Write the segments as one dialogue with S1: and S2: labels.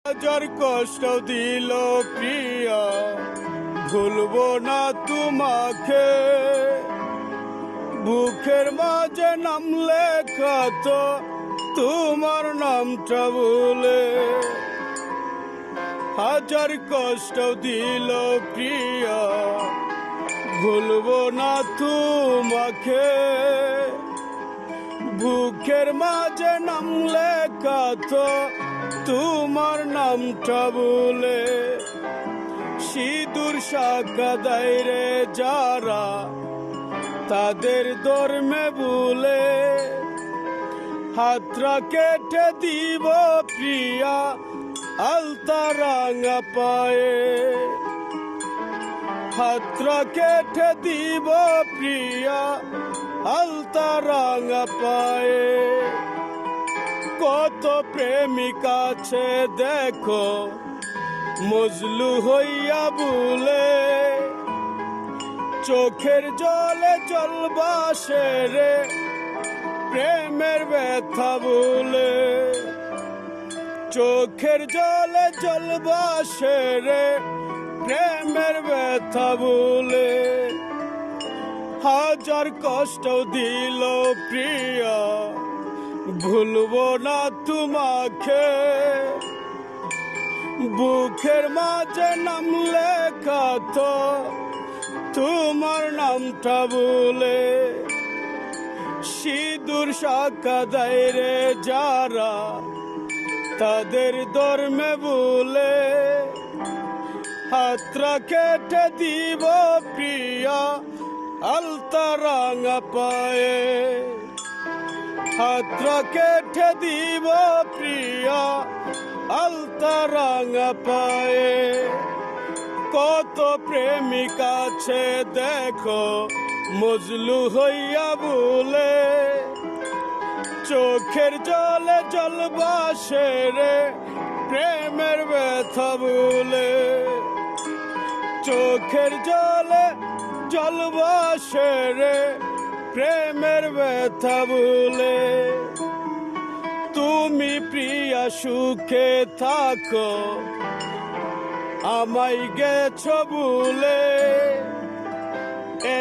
S1: হাজার কষ্ট দিল প্রিয়া, ভুলবো না তোমাকে। বুকের মাঝে নাম লেখা তো তোমার নামটা বলে। হাজার কষ্ট দিল প্রিয়া, ভুলবো না তোমাকে। বুকের মাঝে নাম লেখা তো তোমার নামটা বলে। সিঁদুর শাখা দেয় রে যারা, তাদের ধর্মে বলে। হাতটা কেটে দিব প্রিয়া, আলতা রাঙা পায়ে। হাতটা কেটে দিব প্রিয়া, আলতা রাঙা পায়ে। কত প্রেমিক আছে দেখো, মজলু হইয়া বলে। চোখের জলে জল ভাসে রে, প্রেমের ব্যথা বলে। চোখের জলে জল ভাসে রে, প্রেমের ব্যথা বলে। হাজার কষ্ট দিল প্রিয়া, ভুলবো না তোমাকে। বুকের মাঝে নাম লেখা তো তোমার নামটা বলে। সিঁদুর শাখা দেয় রে যারা, তাদের ধর্মে বলে। হাতটা কেটে দিব প্রিয়া, আলতা রাঙা পায়ে। হাতটা কেটে দিব প্রিয়া, আলতা রাঙা পায়ে। কত প্রেমিক আছে দেখো, মজলু হইয়া বলে। চোখের জলে জল ভাসে রে, প্রেমের ব্যথা বলে। চোখের জলে জল ভাসে রে, প্রেমের ব্যথা বলে। তুমি প্রিয়া সুখে থাকো, আমায় গেছ বলে।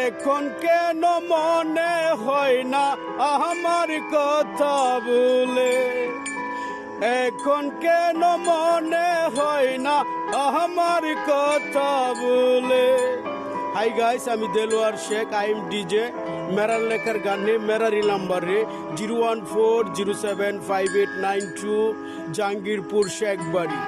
S1: এখন কেন মনে হয় না আমার কথা বলে। এখন কেন মনে হয় না আমার কথা বলে। हाय गाइस, আমি Delwar Sheikh. I am DJ. मेरा लेकर गाने मेरा री नंबर रे 014075892 जहांगीरपुर शेख बाड़ी।